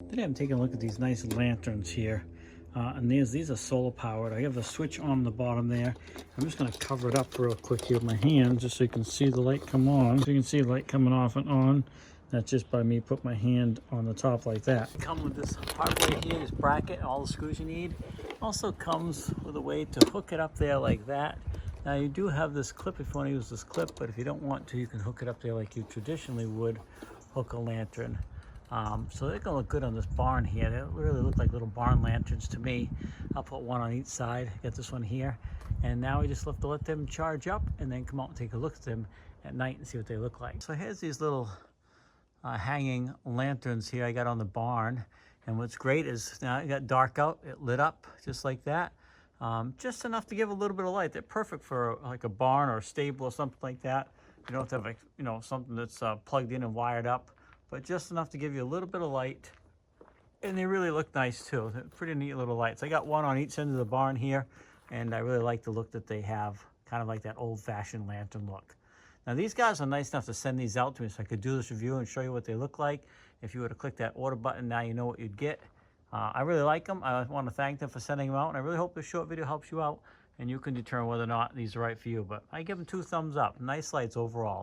Today I'm taking a look at these nice lanterns here. And these are solar powered. I have a switch on the bottom there. I'm just going to cover it up real quick here with my hand just so you can see the light come on. So you can see the light coming off and on. That's just by me put my hand on the top like that. Come with this hardware here, this bracket, all the screws you need. Also comes with a way to hook it up there like that. Now you do have this clip if you want to use this clip, but if you don't want to, you can hook it up there like you traditionally would hook a lantern. So they're gonna look good on this barn here. They really look like little barn lanterns to me. I'll put one on each side, get this one here. And now we just have to let them charge up and then come out and take a look at them at night and see what they look like. So here's these little hanging lanterns here I got on the barn. And what's great is now it got dark out, it lit up just like that. Just enough to give a little bit of light. They're perfect for like a barn or a stable or something like that. You don't have to have, like, you know, something that's plugged in and wired up, but just enough to give you a little bit of light. And they really look nice too. They're pretty neat little lights. I got one on each end of the barn here, and I really like the look that they have, kind of like that old-fashioned lantern look. Now these guys are nice enough to send these out to me so I could do this review and show you what they look like. If you were to click that order button, now you know what you'd get. I really like them. I want to thank them for sending them out, and I really hope this short video helps you out and you can determine whether or not these are right for you. But I give them 2 thumbs up. Nice lights overall.